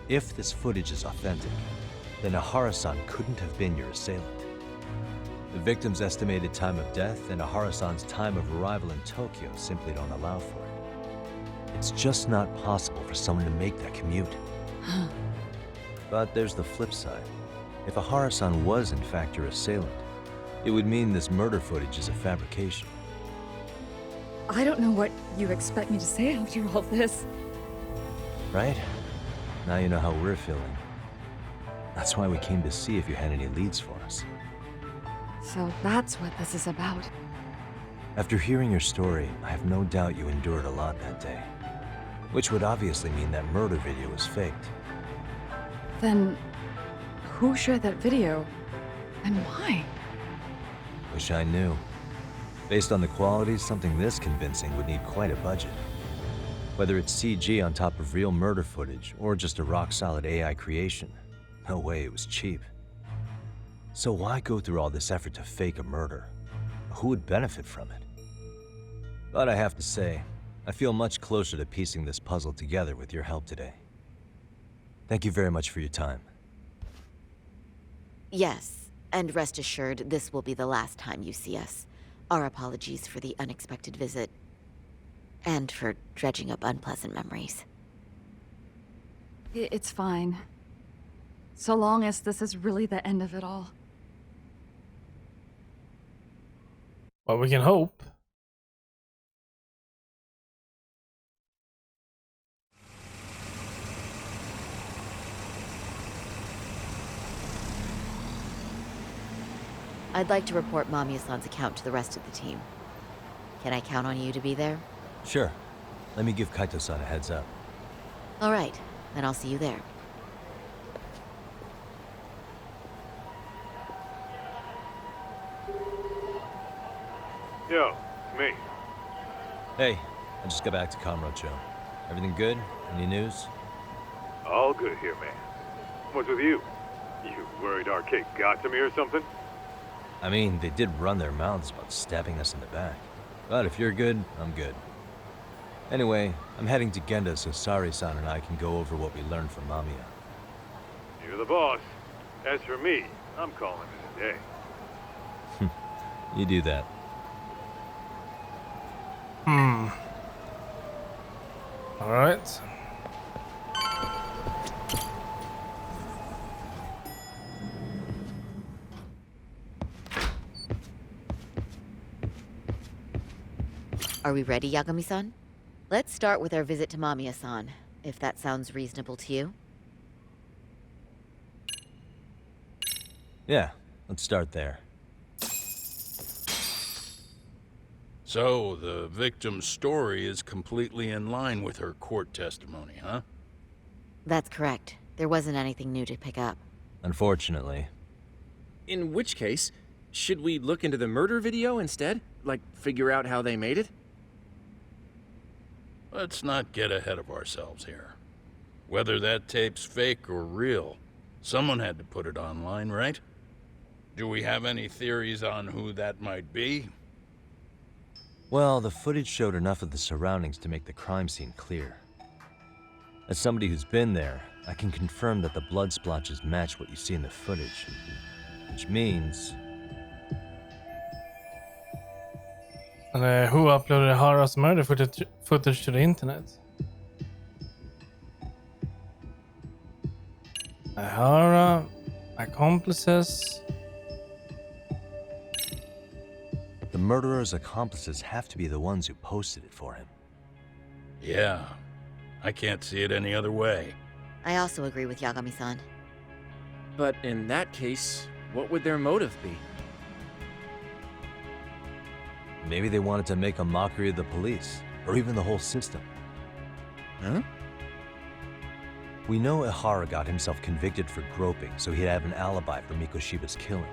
If this footage is authentic, then Ahara-san couldn't have been your assailant. The victim's estimated time of death and Ahara-san's time of arrival in Tokyo simply don't allow for it. It's just not possible for someone to make that commute. But there's the flip side. If Ahara-san was in fact your assailant, it would mean this murder footage is a fabrication. I don't know what you expect me to say after all this. Right? Now you know how we're feeling. That's why we came to see if you had any leads for us. So that's what this is about. After hearing your story, I have no doubt you endured a lot that day. Which would obviously mean that murder video was faked. Then, who shared that video? And why? Wish I knew. Based on the quality, something this convincing would need quite a budget. Whether it's CG on top of real murder footage, or just a rock-solid AI creation, no way it was cheap. So why go through all this effort to fake a murder? Who would benefit from it? But I have to say, I feel much closer to piecing this puzzle together with your help today. Thank you very much for your time. Yes, and rest assured, this will be the last time you see us. Our apologies for the unexpected visit, and for dredging up unpleasant memories. It's fine. So long as this is really the end of it all. Well, we can hope. I'd like to report Mamiya-san's account to the rest of the team. Can I count on you to be there? Sure. Let me give Kaito-san a heads up. All right, then I'll see you there. Yo, it's me. Hey, I just got back to Kamurocho. Everything good? Any news? All good here, man. What's with you? You worried Arcade got to me or something? I mean, they did run their mouths about stabbing us in the back. But if you're good, I'm good. Anyway, I'm heading to Genda so Sari-san and I can go over what we learned from Mamiya. You're the boss. As for me, I'm calling it a day. You do that. Alright. Are we ready, Yagami-san? Let's start with our visit to Mamiya-san, if that sounds reasonable to you. Yeah, let's start there. So, the victim's story is completely in line with her court testimony, huh? That's correct. There wasn't anything new to pick up. Unfortunately. In which case, should we look into the murder video instead? Like, figure out how they made it? Let's not get ahead of ourselves here. Whether that tape's fake or real, someone had to put it online, right? Do we have any theories on who that might be? Well, the footage showed enough of the surroundings to make the crime scene clear. As somebody who's been there, I can confirm that the blood splotches match what you see in the footage. Which means... Who uploaded Hara's murder footage to the internet? Hara, accomplices. The murderer's accomplices have to be the ones who posted it for him. Yeah, I can't see it any other way. I also agree with Yagami-san. But in that case, what would their motive be? Maybe they wanted to make a mockery of the police, or even the whole system. Huh? We know Ihara got himself convicted for groping, so he'd have an alibi for Mikoshiba's killing.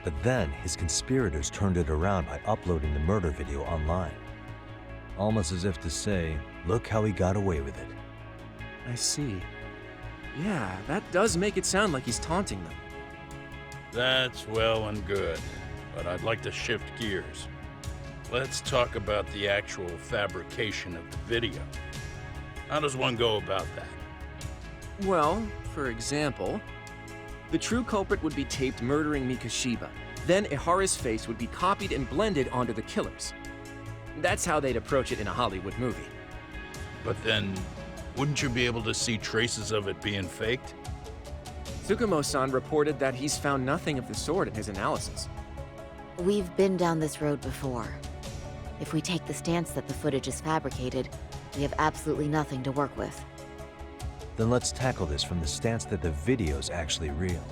But then, his conspirators turned it around by uploading the murder video online. Almost as if to say, look how he got away with it. I see. Yeah, that does make it sound like he's taunting them. That's well and good, but I'd like to shift gears. Let's talk about the actual fabrication of the video. How does one go about that? Well, for example, the true culprit would be taped murdering Mikoshiba. Then Ihara's face would be copied and blended onto the killers. That's how they'd approach it in a Hollywood movie. But then, wouldn't you be able to see traces of it being faked? Tsukumo-san reported that he's found nothing of the sort in his analysis. We've been down this road before. If we take the stance that the footage is fabricated, we have absolutely nothing to work with. Then let's tackle this from the stance that the video's actually real.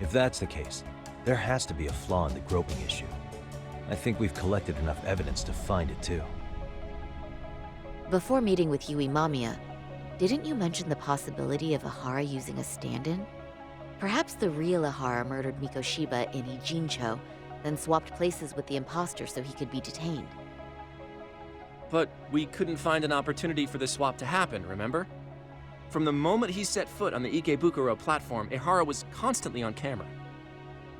If that's the case, there has to be a flaw in the groping issue. I think we've collected enough evidence to find it too. Before meeting with Yui Mamiya, didn't you mention the possibility of Ihara using a stand-in? Perhaps the real Ihara murdered Mikoshiba in Ijincho, then swapped places with the imposter so he could be detained. But we couldn't find an opportunity for the swap to happen, remember? From the moment he set foot on the Ikebukuro platform, Ihara was constantly on camera.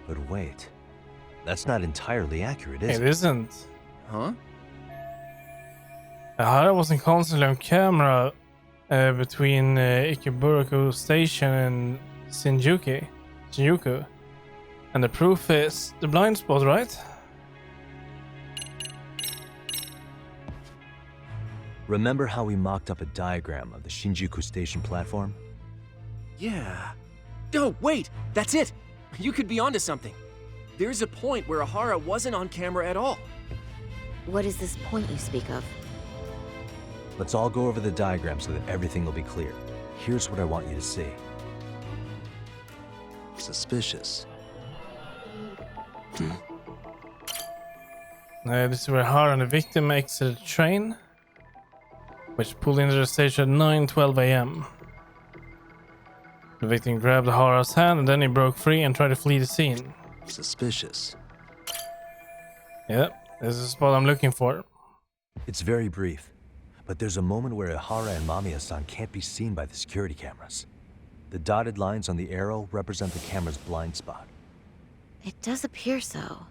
But wait, that's not entirely accurate, is It it? isn't. Huh? Ihara wasn't constantly on camera between Ikebukuro Station and Shinjuku. And the proof is the blind spot, right? Remember how we mocked up a diagram of the Shinjuku Station platform? Yeah. Oh, wait! That's it! You could be onto something. There's a point where Ihara wasn't on camera at all. What is this point you speak of? Let's all go over the diagram so that everything will be clear. Here's what I want you to see. Suspicious. This is where Ihara and the victim exited the train, which pulled into the station at 9:12 a.m. The victim grabbed Ihara's hand and then he broke free and tried to flee the scene. Suspicious. Yeah, this is the spot I'm looking for. It's very brief, but there's a moment where Ihara and Mamiya-san can't be seen by the security cameras. The dotted lines on the arrow represent the camera's blind spot. It does appear so.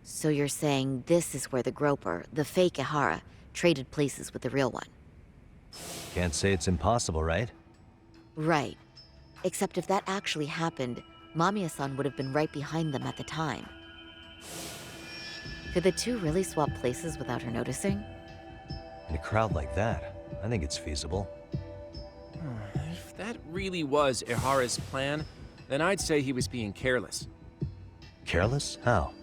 So you're saying this is where the groper, the fake Ihara, traded places with the real one? Can't say it's impossible, right? Right. Except if that actually happened, Mamiya-san would have been right behind them at the time. Could the two really swap places without her noticing? In a crowd like that, I think it's feasible. If that really was Ihara's plan, then I'd say he was being careless. Careless? How?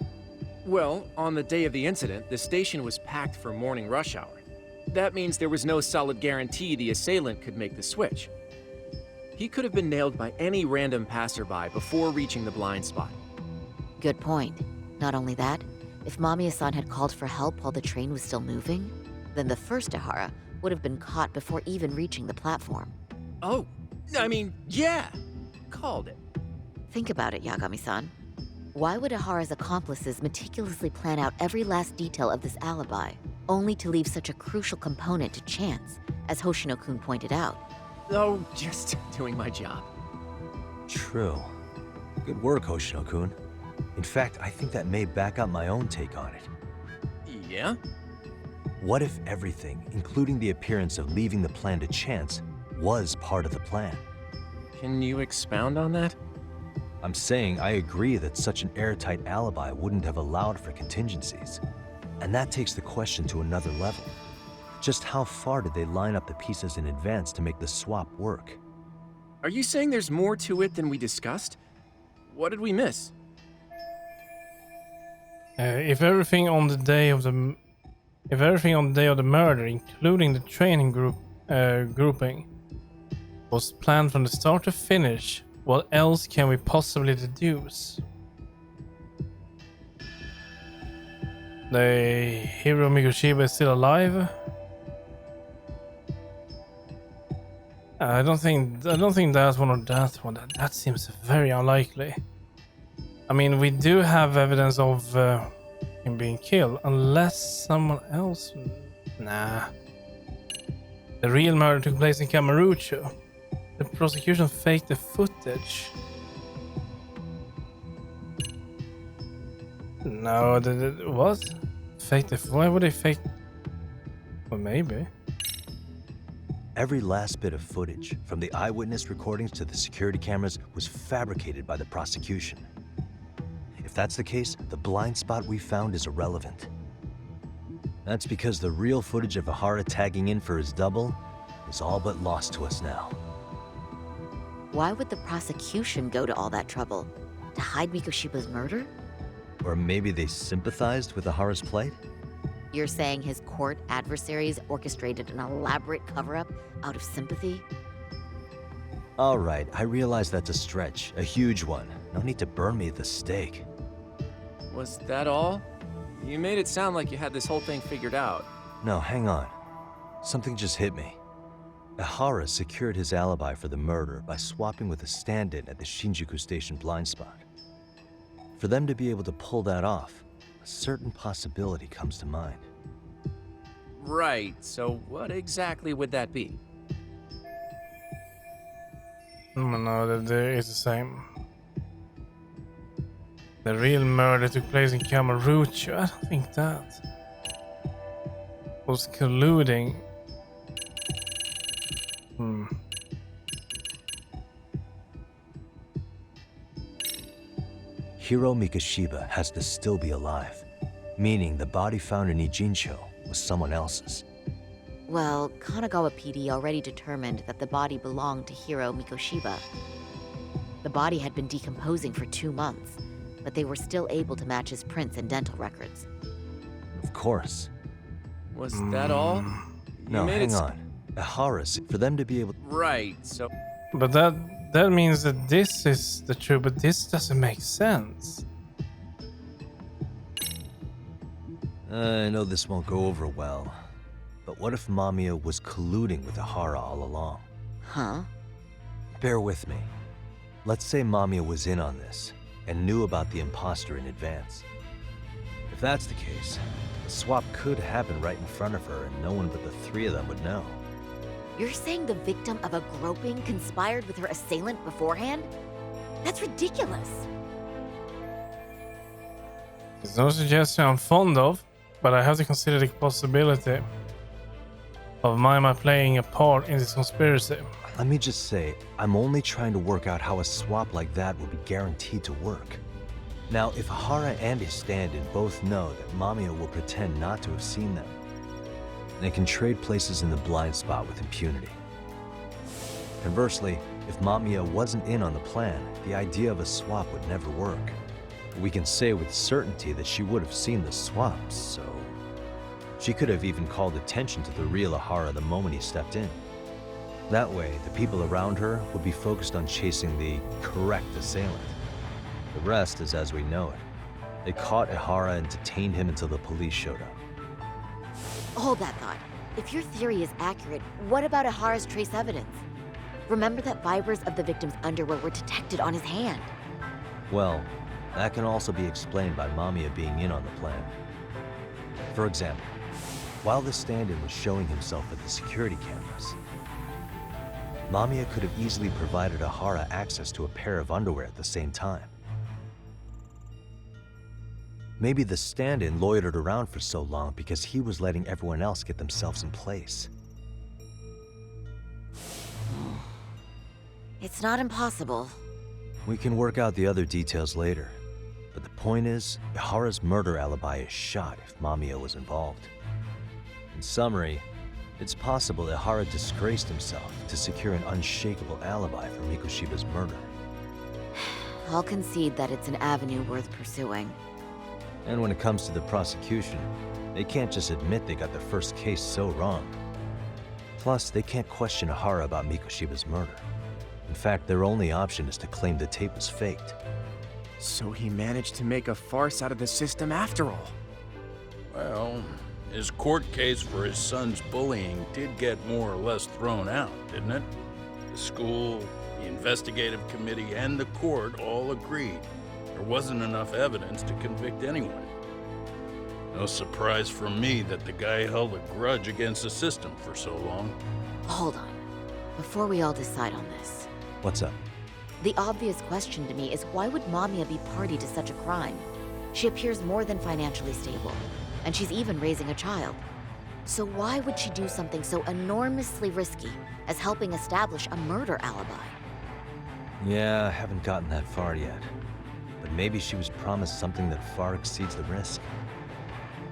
Well, on the day of the incident, the station was packed for morning rush hour. That means there was no solid guarantee the assailant could make the switch. He could have been nailed by any random passerby before reaching the blind spot. Good point. Not only that, if Mamiya-san had called for help while the train was still moving, then the first Ihara would have been caught before even reaching the platform. Oh, I mean, yeah! Called it. Think about it, Yagami-san. Why would Ihara's accomplices meticulously plan out every last detail of this alibi, only to leave such a crucial component to chance, as Hoshino-kun pointed out? Oh, just doing my job. True. Good work, Hoshino-kun. In fact, I think that may back up my own take on it. Yeah? What if everything, including the appearance of leaving the plan to chance, was part of the plan? Can you expound on that? I'm saying I agree that such an airtight alibi wouldn't have allowed for contingencies. And that takes the question to another level. Just how far did they line up the pieces in advance to make the swap work? Are you saying there's more to it than we discussed? What did we miss? If everything on the day of the murder, including the training grouping, was planned from the start to finish, what else can we possibly deduce? The hero Mikoshiba is still alive. I don't think that's one or that one. That seems very unlikely. I mean, we do have evidence of him being killed, unless someone else. Nah. The real murder took place in Kamurocho. The prosecution faked the footage. No, what? Fake the? Why would they fake? Well, maybe. Every last bit of footage, from the eyewitness recordings to the security cameras, was fabricated by the prosecution. If that's the case, the blind spot we found is irrelevant. That's because the real footage of Ahara tagging in for his double is all but lost to us now. Why would the prosecution go to all that trouble? To hide Mikoshiba's murder? Or maybe they sympathized with Ahara's plight? You're saying his court adversaries orchestrated an elaborate cover-up out of sympathy? All right, I realize that's a stretch, a huge one. No need to burn me at the stake. Was that all? You made it sound like you had this whole thing figured out. No, hang on. Something just hit me. Ahara secured his alibi for the murder by swapping with a stand-in at the Shinjuku Station blind spot. For them to be able to pull that off, a certain possibility comes to mind. Right, so what exactly would that be? No, it's the same. The real murder took place in Kamurocho. I don't think that was colluding. Hiro Mikoshiba has to still be alive, meaning the body found in Ijincho was someone else's. Well, Kanagawa PD already determined that the body belonged to Hiro Mikoshiba. The body had been decomposing for 2 months, but they were still able to match his prints and dental records. Of course. Was that all? No, hang on. Ahara's, for them to be able... Right, so... But that means that this is the truth, but this doesn't make sense. I know this won't go over well, but what if Mamiya was colluding with Ahara all along? Huh? Bear with me. Let's say Mamiya was in on this and knew about the imposter in advance. If that's the case, the swap could happen right in front of her and no one but the three of them would know. You're saying the victim of a groping conspired with her assailant beforehand? That's ridiculous. It's no suggestion I'm fond of, but I have to consider the possibility of Mima playing a part in this conspiracy. Let me just say, I'm only trying to work out how a swap like that would be guaranteed to work. Now, if Ahara and his stand-in both know that Mamiya will pretend not to have seen them, they can trade places in the blind spot with impunity. Conversely, if Mamiya wasn't in on the plan, the idea of a swap would never work. We can say with certainty that she would have seen the swaps, so... She could have even called attention to the real Ahara the moment he stepped in. That way, the people around her would be focused on chasing the correct assailant. The rest is as we know it. They caught Ahara and detained him until the police showed up. Hold that thought. If your theory is accurate, what about Ahara's trace evidence? Remember that fibers of the victim's underwear were detected on his hand. Well, that can also be explained by Mamiya being in on the plan. For example, while the stand-in was showing himself at the security cameras, Mamiya could have easily provided Ahara access to a pair of underwear at the same time. Maybe the stand-in loitered around for so long because he was letting everyone else get themselves in place. It's not impossible. We can work out the other details later, but the point is, Ahara's murder alibi is shot if Mamiya was involved. In summary, it's possible Ahara disgraced himself to secure an unshakable alibi for Mikoshiba's murder. I'll concede that it's an avenue worth pursuing. And when it comes to the prosecution, they can't just admit they got the first case so wrong. Plus, they can't question Ahara about Mikoshiba's murder. In fact, their only option is to claim the tape was faked. So he managed to make a farce out of the system after all. Well, his court case for his son's bullying did get more or less thrown out, didn't it? The school, the investigative committee, and the court all agreed there wasn't enough evidence to convict anyone. No surprise for me that the guy held a grudge against the system for so long. Hold on. Before we all decide on this, What's up? the obvious question to me is why would Mamiya be party to such a crime? She appears more than financially stable, and she's even raising a child. So why would she do something so enormously risky as helping establish a murder alibi? Yeah, I haven't gotten that far yet. But maybe she was promised something that far exceeds the risk.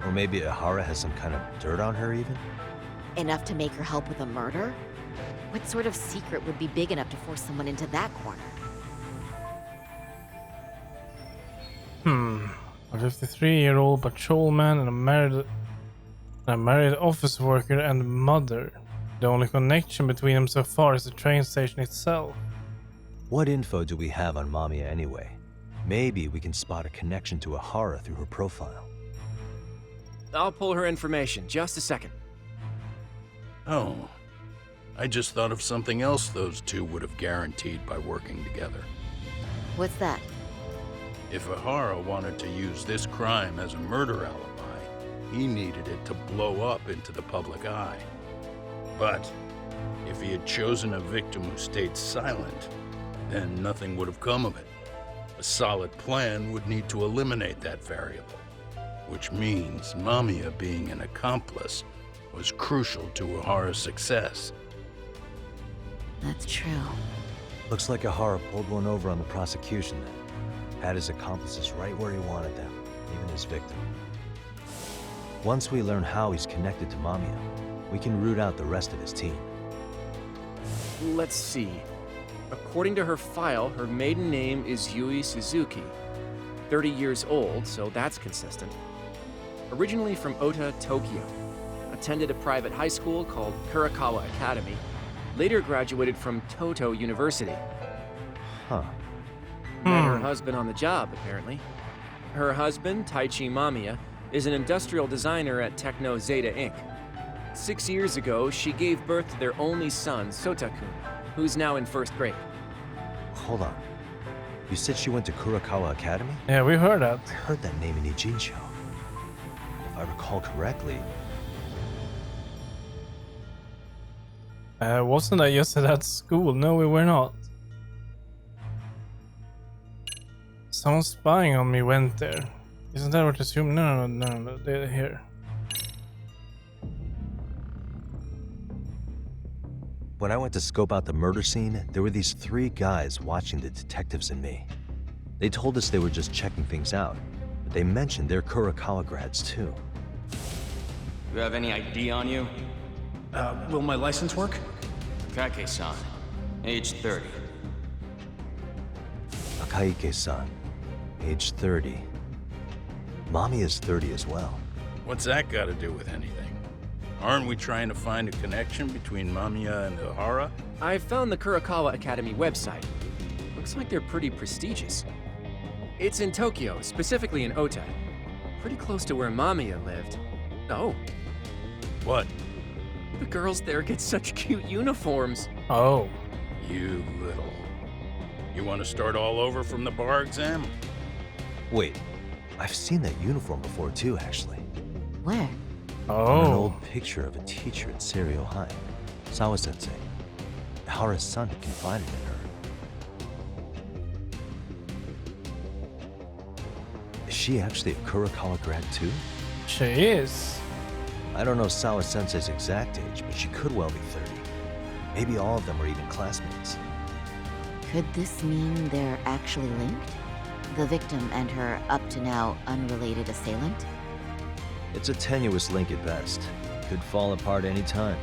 Or maybe Ahara has some kind of dirt on her even? Enough to make her help with a murder? What sort of secret would be big enough to force someone into that corner? A 53-year-old patrolman and a married office worker and mother. The only connection between them so far is the train station itself. What info do we have on Mamiya anyway? Maybe we can spot a connection to Ahara through her profile. I'll pull her information. Just a second. Oh, I just thought of something else those two would have guaranteed by working together. What's that? If Ahara wanted to use this crime as a murder alibi, he needed it to blow up into the public eye. But if he had chosen a victim who stayed silent, then nothing would have come of it. A solid plan would need to eliminate that variable, which means Mamiya being an accomplice was crucial to Ahara's success. That's true. Looks like Ahara pulled one over on the prosecution then. Had his accomplices right where he wanted them, even his victim. Once we learn how he's connected to Mamiya, we can root out the rest of his team. Let's see. According to her file, her maiden name is Yui Suzuki. 30 years old, so that's consistent. Originally from Ota, Tokyo. Attended a private high school called Kurakawa Academy. Later graduated from Toto University. Huh. Met her husband on the job, apparently. Her husband, Taichi Mamiya, is an industrial designer at Techno Zeta Inc. 6 years ago, she gave birth to their only son, Sota-kun, who's now in first grade. Hold on. You said she went to Kurakawa Academy? Yeah, we heard that. I heard that name in Ijincho. If I recall correctly... Wasn't I just at that school? No, we were not. Someone spying on me went there. Isn't that what I assume? No, they're here. When I went to scope out the murder scene, there were these 3 guys watching the detectives and me. They told us they were just checking things out, but they mentioned they're Kurakawa grads too. You have any ID on you? Will my license work? Kake-san, age 30. Akaike-san, age 30. Mommy is 30 as well. What's that got to do with anything? Aren't we trying to find a connection between Mamiya and Ahara? I found the Kurakawa Academy website. Looks like they're pretty prestigious. It's in Tokyo, specifically in Ota. Pretty close to where Mamiya lived. Oh, What? the girls there get such cute uniforms. Oh. You little... You want to start all over from the bar exam? Wait, I've seen that uniform before too, actually. Where? On an Oh. old picture of a teacher at Seiryo High, Sawa-sensei. Ahara's son had confided in her. Is she actually a Kurakawa grad too? She is. I don't know Sawa-sensei's exact age, but she could well be 30. Maybe all of them were even classmates. Could this mean they're actually linked? The victim and her up-to-now unrelated assailant? It's a tenuous link at best. Could fall apart any time.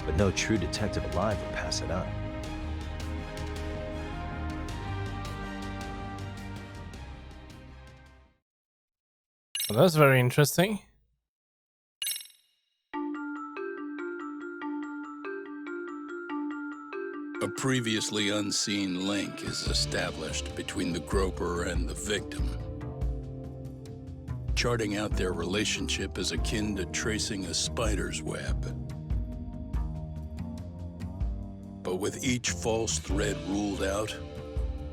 But no true detective alive would pass it up. Well, that's very interesting. A previously unseen link is established between the groper and the victim. Charting out their relationship is akin to tracing a spider's web. But with each false thread ruled out,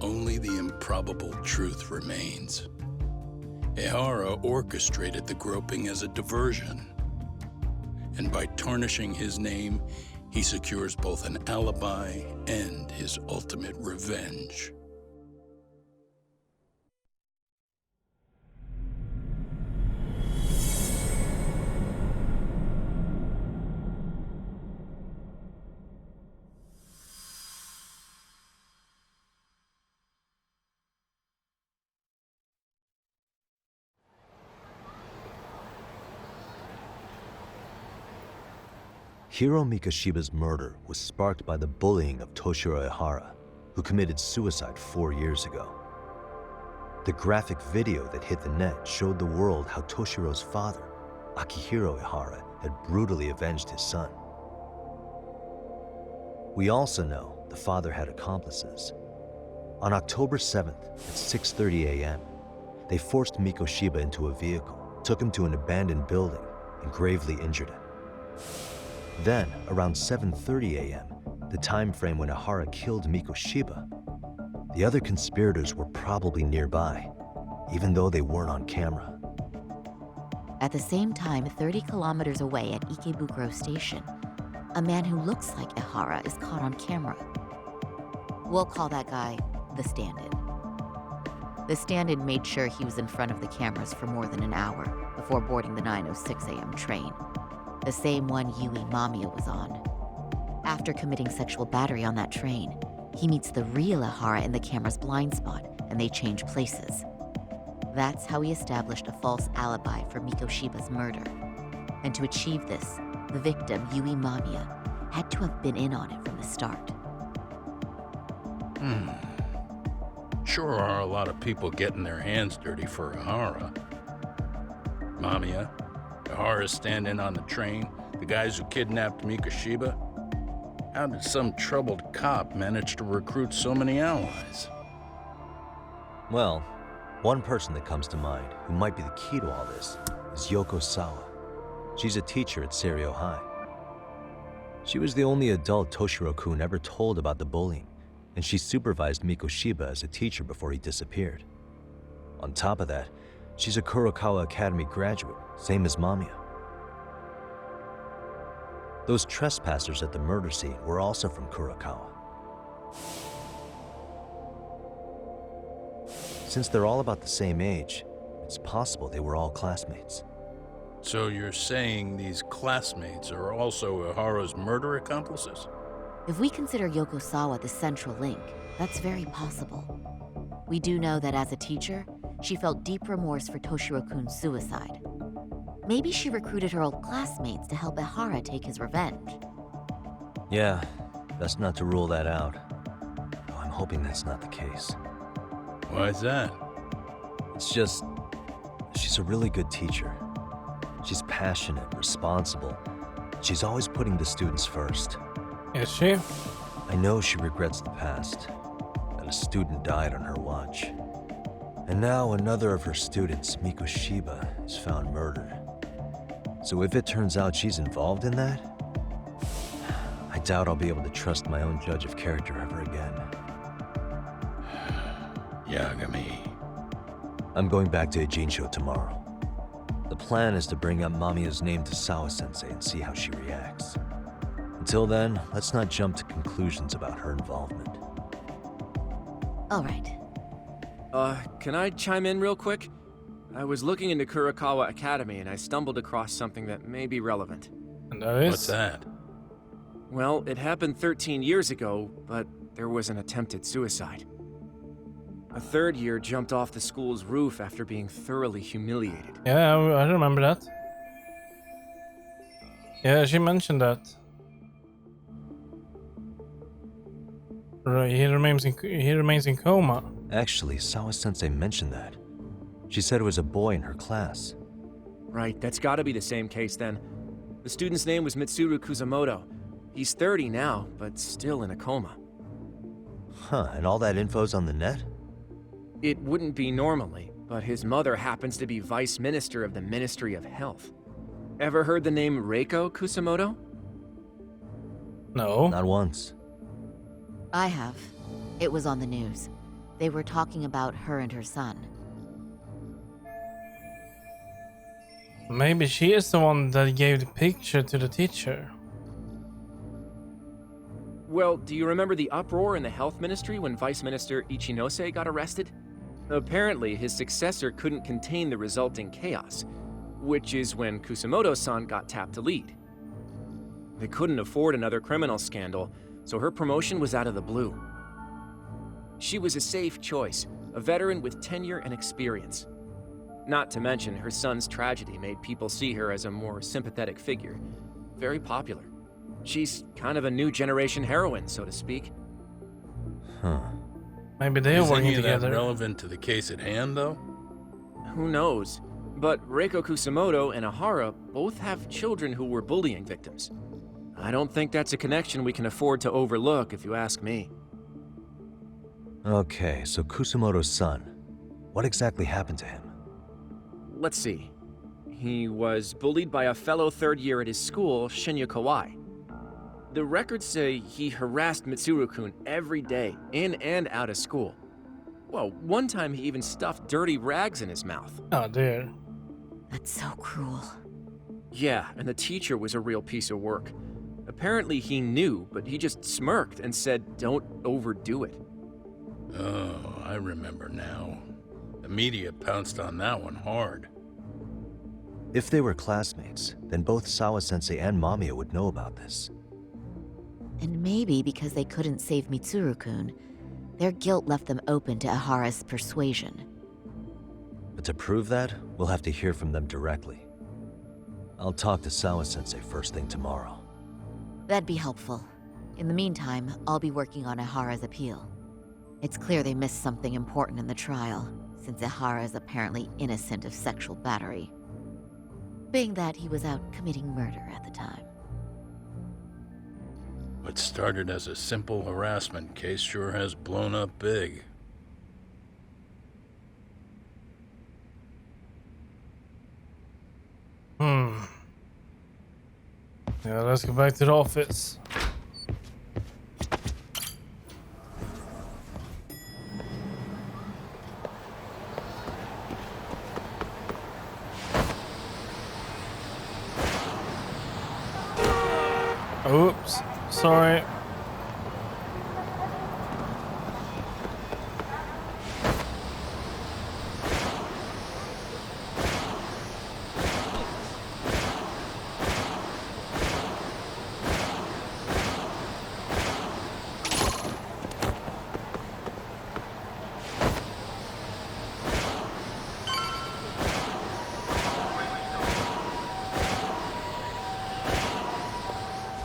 only the improbable truth remains. Ehara orchestrated the groping as a diversion, and by tarnishing his name, he secures both an alibi and his ultimate revenge. Hiro Mikoshiba's murder was sparked by the bullying of Toshiro Ihara, who committed suicide 4 years ago. The graphic video that hit the net showed the world how Toshiro's father, Akihiro Ihara, had brutally avenged his son. We also know the father had accomplices. On October 7th at 6:30 a.m., they forced Mikoshiba into a vehicle, took him to an abandoned building, and gravely injured him. Then, around 7:30 a.m., the time frame when Ihara killed Mikoshiba, the other conspirators were probably nearby, even though they weren't on camera. At the same time, 30 kilometers away at Ikebukuro Station, a man who looks like Ihara is caught on camera. We'll call that guy the stand-in. The stand-in made sure he was in front of the cameras for more than an hour before boarding the 9:06 a.m. train, the same one Yui Mamiya was on. After committing sexual battery on that train, he meets the real Ihara in the camera's blind spot, and they change places. That's how he established a false alibi for Mikoshiba's murder. And to achieve this, the victim, Yui Mamiya, had to have been in on it from the start. Sure are a lot of people getting their hands dirty for Ihara. Mamiya, Ihara stand-in on the train, the guys who kidnapped Mikoshiba. How did some troubled cop manage to recruit so many allies? Well, one person that comes to mind who might be the key to all this is Yoko Sawa. She's a teacher at Seiryo High. She was the only adult Toshiro-kun ever told about the bullying, and she supervised Mikoshiba as a teacher before he disappeared. On top of that, she's a Kurokawa Academy graduate, same as Mamiya. Those trespassers at the murder scene were also from Kurokawa. Since they're all about the same age, it's possible they were all classmates. So you're saying these classmates are also Ihara's murder accomplices? If we consider Yoko Sawa the central link, that's very possible. We do know that as a teacher, she felt deep remorse for Toshiro-kun's suicide. Maybe she recruited her old classmates to help Ihara take his revenge. Yeah, best not to rule that out. Though I'm hoping that's not the case. Why's that? It's just, she's a really good teacher. She's passionate, responsible. She's always putting the students first. Is she? I know she regrets the past, that a student died on her watch. And now another of her students, Mikoshiba, is found murdered. So if it turns out she's involved in that, I doubt I'll be able to trust my own judge of character ever again. Yagami. I'm going back to Ijincho tomorrow. The plan is to bring up Mamiya's name to Sawa-sensei and see how she reacts. Until then, let's not jump to conclusions about her involvement. All right. Can I chime in real quick? I was looking into Kurokawa Academy and I stumbled across something that may be relevant. And that is? What's that? Well, it happened 13 years ago, but there was an attempted suicide. A third year jumped off the school's roof after being thoroughly humiliated. Yeah, I remember that. Yeah, she mentioned that. Right, he remains in coma. Actually, Sawa-sensei mentioned that. She said it was a boy in her class. Right, that's gotta be the same case then. The student's name was Mitsuru Kusamoto. He's 30 now, but still in a coma. Huh, and all that info's on the net? It wouldn't be normally, but his mother happens to be Vice Minister of the Ministry of Health. Ever heard the name Reiko Kusamoto? No. Not once. I have. It was on the news. They were talking about her and her son. Maybe she is the one that gave the picture to the teacher. Well, do you remember the uproar in the health ministry when Vice Minister Ichinose got arrested? Apparently, his successor couldn't contain the resulting chaos, which is when Kusamoto-san got tapped to lead. They couldn't afford another criminal scandal, so her promotion was out of the blue. She was a safe choice, a veteran with tenure and experience. Not to mention, her son's tragedy made people see her as a more sympathetic figure. Very popular. She's kind of a new generation heroine, so to speak. Huh. Maybe they're Is working any of that together. relevant to the case at hand, though? Who knows? But Reiko Kusamoto and Ahara both have children who were bullying victims. I don't think that's a connection we can afford to overlook, if you ask me. Okay, so Kusamoto's son. What exactly happened to him? Let's see. He was bullied by a fellow third year at his school, Shinya Kawai. The records say he harassed Mitsuru-kun every day, in and out of school. Well, one time he even stuffed dirty rags in his mouth. Oh dear. That's so cruel. Yeah, and the teacher was a real piece of work. Apparently he knew, but he just smirked and said, "Don't overdo it." Oh, I remember now. The media pounced on that one hard. If they were classmates, then both Sawa-sensei and Mamiya would know about this. And maybe because they couldn't save Mitsuru-kun, their guilt left them open to Ahara's persuasion. But to prove that, we'll have to hear from them directly. I'll talk to Sawa-sensei first thing tomorrow. That'd be helpful. In the meantime, I'll be working on Ahara's appeal. It's clear they missed something important in the trial, since Ahara is apparently innocent of sexual battery. Being that he was out committing murder at the time. What started as a simple harassment case sure has blown up big. Yeah, let's go back to the office. Oops, sorry.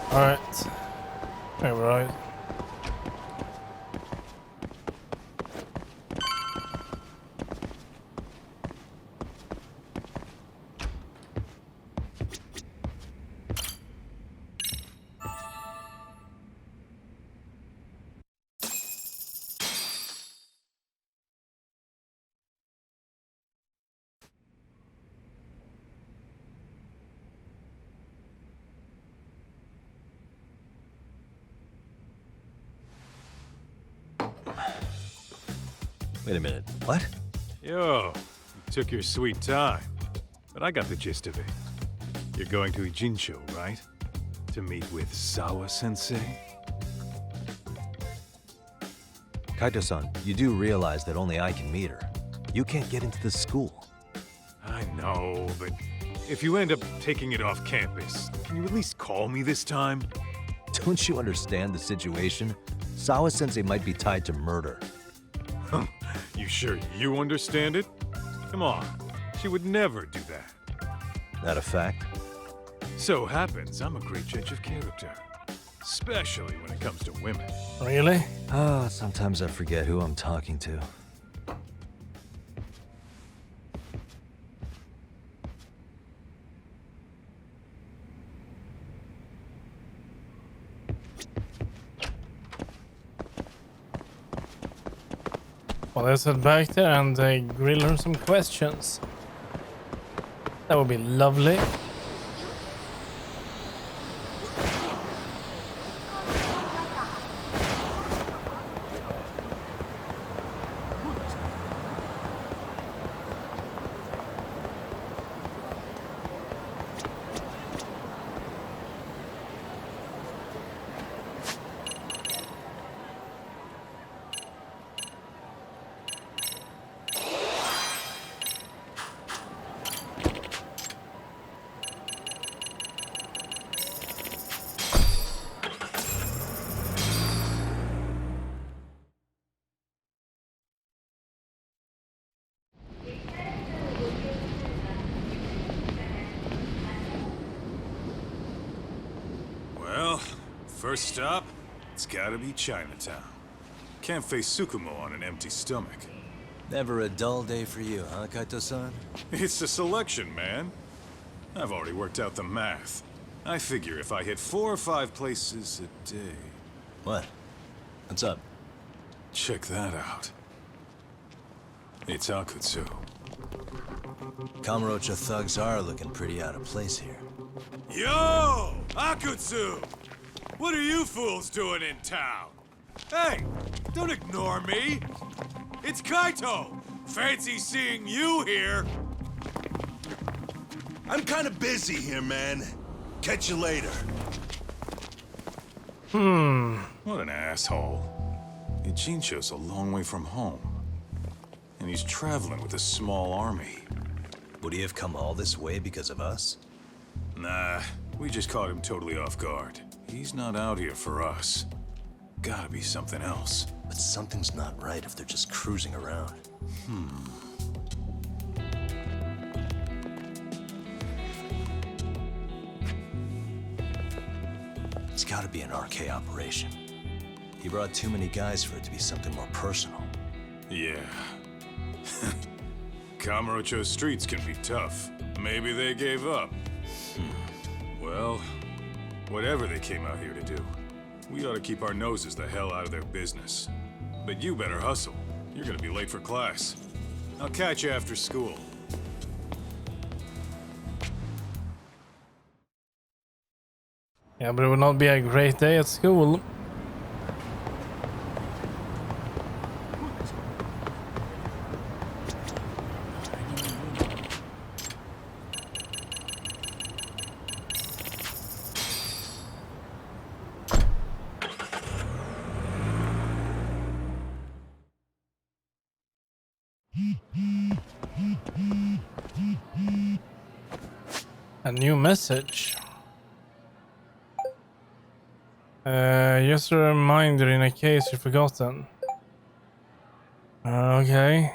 Alright. Alright. Wait a minute, what? Yo, you took your sweet time. But I got the gist of it. You're going to Ijincho, right? To meet with Sawa-sensei? Kaito-san, you do realize that only I can meet her. You can't get into the school. I know, but if you end up taking it off campus, can you at least call me this time? Don't you understand the situation? Sawa-sensei might be tied to murder. You sure you understand it? Come on, she would never do that. That a fact? So happens I'm a great judge of character. Especially when it comes to women. Really? Sometimes I forget who I'm talking to. Well, let's head back there and grill her some questions. That would be lovely. First stop, it's gotta be Chinatown. Can't face Tsukumo on an empty stomach. Never a dull day for you, huh, Kaito-san? It's the selection, man. I've already worked out the math. I figure if I hit 4 or 5 places a day... What? What's up? Check that out. It's Akutsu. Kamurocho thugs are looking pretty out of place here. Yo! Akutsu! What are you fools doing in town? Hey, don't ignore me! It's Kaito! Fancy seeing you here! I'm kinda busy here, man. Catch you later. What an asshole. Ijincho's a long way from home. And he's traveling with a small army. Would he have come all this way because of us? Nah, we just caught him totally off guard. He's not out here for us. Gotta be something else. But something's not right if they're just cruising around. It's gotta be an RK operation. He brought too many guys for it to be something more personal. Yeah. Kamurocho streets can be tough. Maybe they gave up. Well, whatever they came out here to do, we ought to keep our noses the hell out of their business. But you better hustle. You're gonna be late for class. I'll catch you after school. Yeah, but it would not be a great day at school. A new message. Just a reminder in a case you've forgotten. Okay.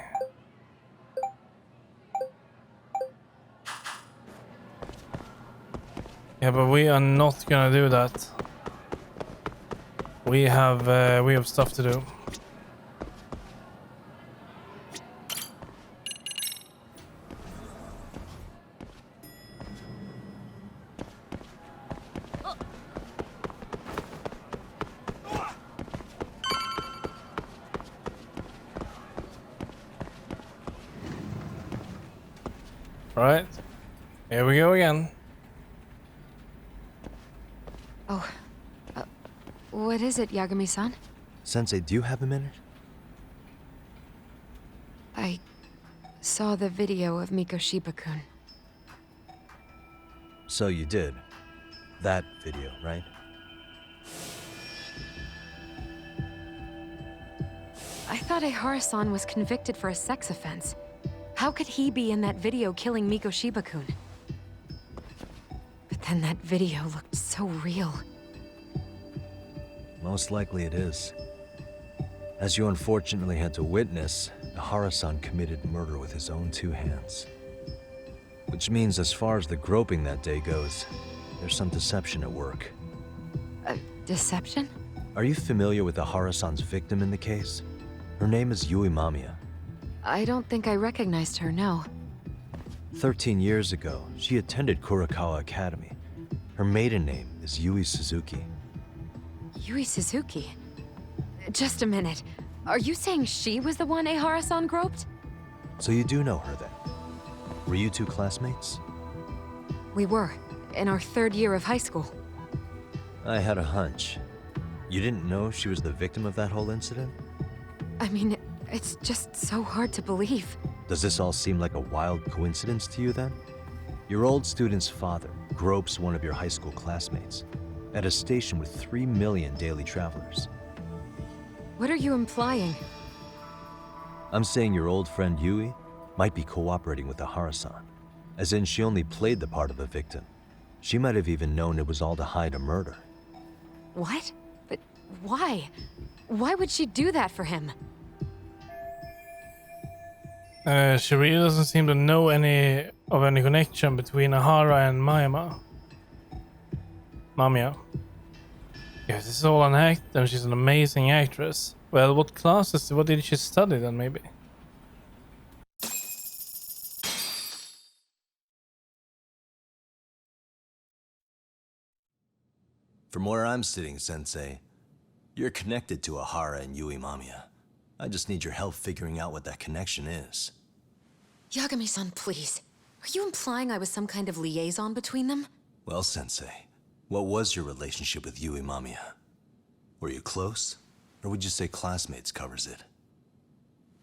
Yeah, but we are not gonna do that. We have stuff to do. Right, here we go again. Oh, what is it, Yagami-san? Sensei, do you have a minute? I saw the video of Mikoshiba-kun. So you did. That video, right? I thought Ehara-san was convicted for a sex offense. How could he be in that video killing Mikoshiba-kun? But then that video looked so real. Most likely it is. As you unfortunately had to witness, Ehara-san committed murder with his own 2 hands. Which means as far as the groping that day goes, there's some deception at work. Deception? Are you familiar with Ehara-san's victim in the case? Her name is Yui Mamiya. I don't think I recognized her, no. 13 years ago, she attended Kurakawa Academy. Her maiden name is Yui Suzuki. Yui Suzuki? Just a minute. Are you saying she was the one Ehara-san groped? So you do know her then? Were you 2 classmates? We were, in our 3rd year of high school. I had a hunch. You didn't know she was the victim of that whole incident? I mean, it's just so hard to believe. Does this all seem like a wild coincidence to you then? Your old student's father gropes one of your high school classmates at a station with 3 million daily travelers. What are you implying? I'm saying your old friend Yui might be cooperating with Ehara-san, as in she only played the part of a victim. She might have even known it was all to hide a murder. What? But why? Why would she do that for him? She really doesn't seem to know any connection between Ehara and Mamiya. Yeah, this is all an act, and she's an amazing actress. Well, what did she study then, maybe? From where I'm sitting, Sensei, you're connected to Ahara and Yui Mamiya. I just need your help figuring out what that connection is. Yagami-san, please. Are you implying I was some kind of liaison between them? Well, Sensei, what was your relationship with Yui Mamiya? Were you close? Or would you say classmates covers it?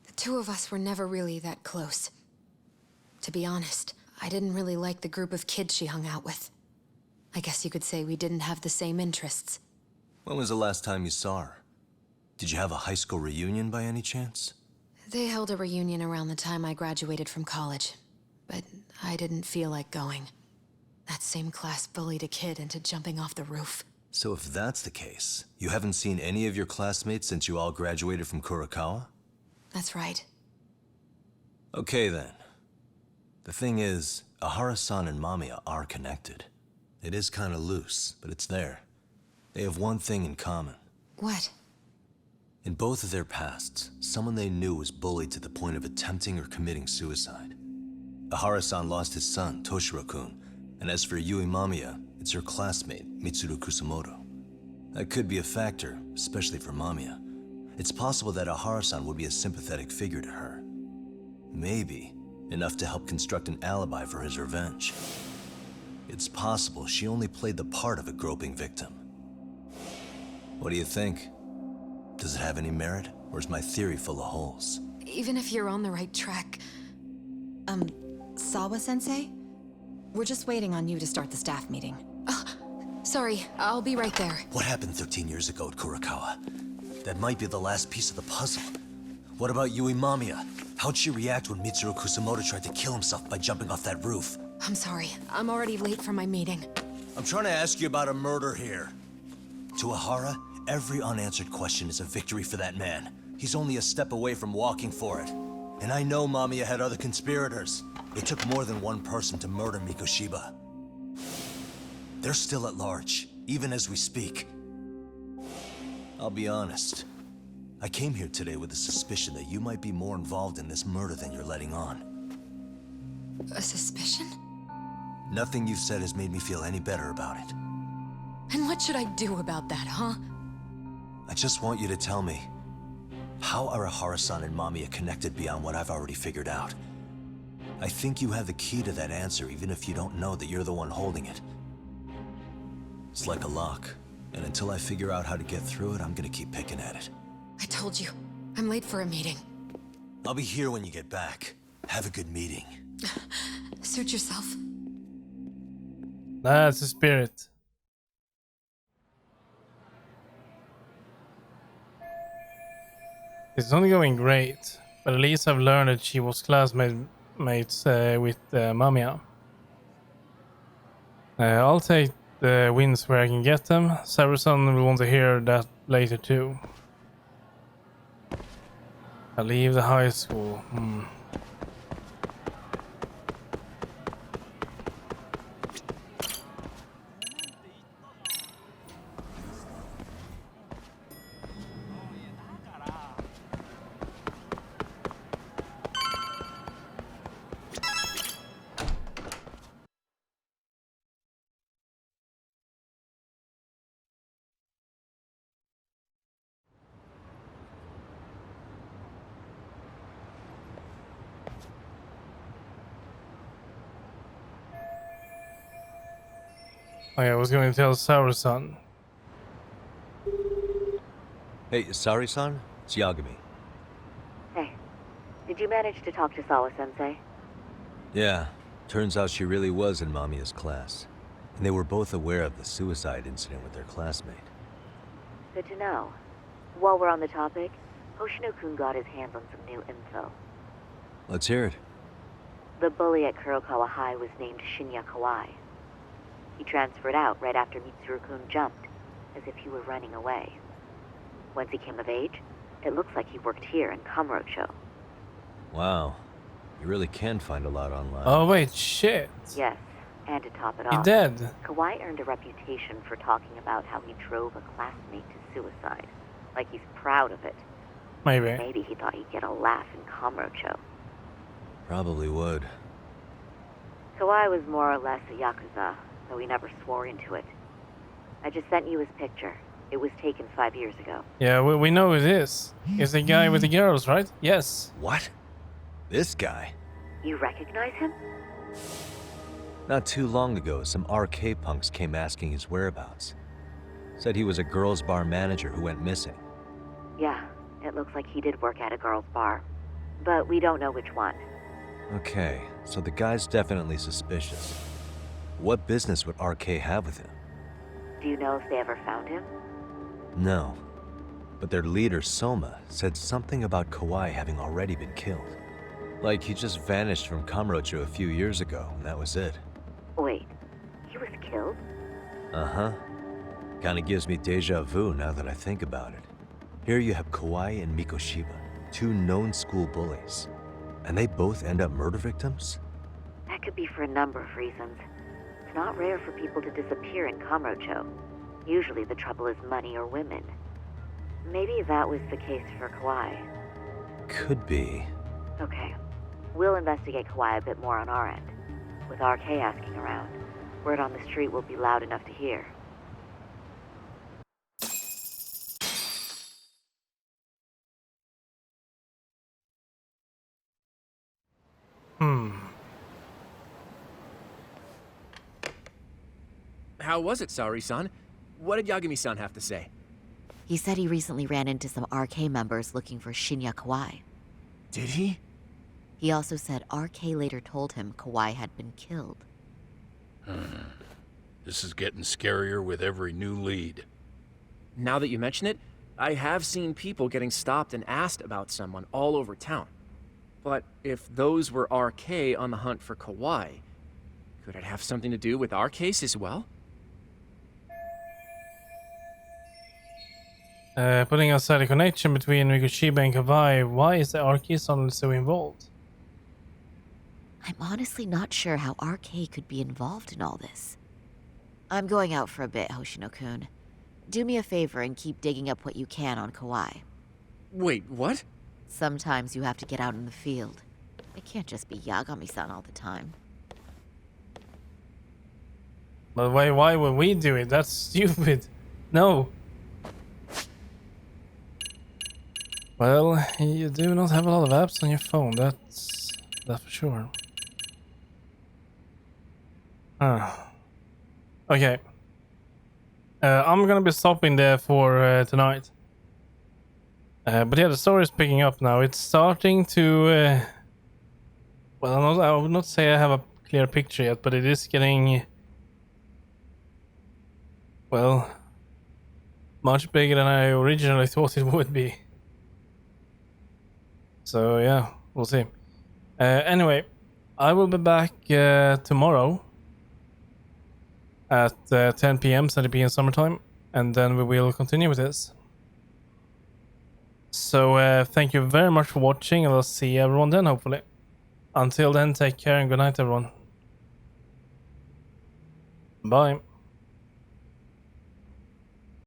The two of us were never really that close. To be honest, I didn't really like the group of kids she hung out with. I guess you could say we didn't have the same interests. When was the last time you saw her? Did you have a high school reunion by any chance? They held a reunion around the time I graduated from college, but I didn't feel like going. That same class bullied a kid into jumping off the roof. So if that's the case, you haven't seen any of your classmates since you all graduated from Kurokawa? That's right. Okay then. The thing is, Ahara-san and Mamiya are connected. It is kind of loose, but it's there. They have one thing in common. What? In both of their pasts, someone they knew was bullied to the point of attempting or committing suicide. Ahara-san lost his son, Toshiro-kun, and as for Yui Mamiya, it's her classmate, Mitsuru Kusamoto. That could be a factor, especially for Mamiya. It's possible that Ahara-san would be a sympathetic figure to her. Maybe enough to help construct an alibi for his revenge. It's possible she only played the part of a groping victim. What do you think? Does it have any merit, or is my theory full of holes? Even if you're on the right track... Sawa-sensei? We're just waiting on you to start the staff meeting. Sorry, I'll be right there. What happened 13 years ago at Kurokawa? That might be the last piece of the puzzle. What about Yui Mamiya? How'd she react when Mitsuru Kusamoto tried to kill himself by jumping off that roof? I'm sorry. I'm already late for my meeting. I'm trying to ask you about a murder here. To Ahara, every unanswered question is a victory for that man. He's only a step away from walking for it. And I know Mamiya had other conspirators. It took more than one person to murder Mikoshiba. They're still at large, even as we speak. I'll be honest. I came here today with a suspicion that you might be more involved in this murder than you're letting on. A suspicion? Nothing you've said has made me feel any better about it. And what should I do about that, huh? I just want you to tell me, how are Ahara-san and Mamiya connected beyond what I've already figured out? I think you have the key to that answer, even if you don't know that you're the one holding it. It's like a lock, and until I figure out how to get through it, I'm gonna keep picking at it. I told you, I'm late for a meeting. I'll be here when you get back. Have a good meeting. Suit yourself. That's the spirit. It's not going great, but at least I've learned that she was classmates with Mamiya. I'll take the wins where I can get them. Saracen will want to hear that later too. I leave the high school. Okay, I was going to tell Saracen. Hey, Sari-san? It's Yagami. Hey, did you manage to talk to Sawa-sensei? Yeah, turns out she really was in Mamiya's class. And they were both aware of the suicide incident with their classmate. Good to know. While we're on the topic, Hoshino-kun got his hands on some new info. Let's hear it. The bully at Kurokawa High was named Shinya Kawai. He transferred out right after Mitsuru-kun jumped, as if he were running away. Once he came of age, it looks like he worked here in Kamurocho. Wow. You really can find a lot online. Oh wait, shit. Yes, And to top it He off, dead. Kawhi earned a reputation for talking about how he drove a classmate to suicide. Like he's proud of it. Maybe. Maybe he thought he'd get a laugh in Kamurocho. Probably would. Kawhi was more or less a Yakuza, though he never swore into it. I just sent you his picture. It was taken 5 years ago. Yeah, we know who it is. It's the guy with the girls, right? Yes. What? This guy? You recognize him? Not too long ago, some RK punks came asking his whereabouts. Said he was a girls' bar manager who went missing. Yeah, it looks like he did work at a girl's bar. But we don't know which one. Okay, so the guy's definitely suspicious. What business would RK have with him? Do you know if they ever found him? No. But their leader, Soma, said something about Kawhi having already been killed. Like he just vanished from Kamurocho a few years ago, and that was it. Wait, he was killed? Uh-huh. Kinda gives me deja vu now that I think about it. Here you have Kawhi and Mikoshiba, two known school bullies. And they both end up murder victims? That could be for a number of reasons. It's not rare for people to disappear in Kamurocho. Usually the trouble is money or women. Maybe that was the case for Kawhi. Could be. Okay. We'll investigate Kawhi a bit more on our end. With RK asking around, word on the street will be loud enough to hear. How was it, Saori-san? What did Yagami-san have to say? He said he recently ran into some RK members looking for Shinya Kawhi. Did he? He also said RK later told him Kawhi had been killed. This is getting scarier with every new lead. Now that you mention it, I have seen people getting stopped and asked about someone all over town. But if those were RK on the hunt for Kawhi, could it have something to do with our case as well? Putting aside the connection between Mikoshiba and Kawhi, why is the RK suddenly so involved? I'm honestly not sure how RK could be involved in all this. I'm going out for a bit, Hoshino-kun. Do me a favor and keep digging up what you can on Kawhi. Wait, what? Sometimes you have to get out in the field. It can't just be Yagami-san all the time. But why would we do it? That's stupid. No. Well, you do not have a lot of apps on your phone, that's for sure. Okay. I'm gonna be stopping there for tonight. But yeah, the story is picking up now. It's starting to... well, I would not say I have a clear picture yet, but it is getting... well, much bigger than I originally thought it would be. So yeah, we'll see. Anyway, I will be back tomorrow at 10 p.m. Central European Summertime, and then we will continue with this. So thank you very much for watching, and I'll see everyone then, hopefully. Until then, take care and good night, everyone. Bye.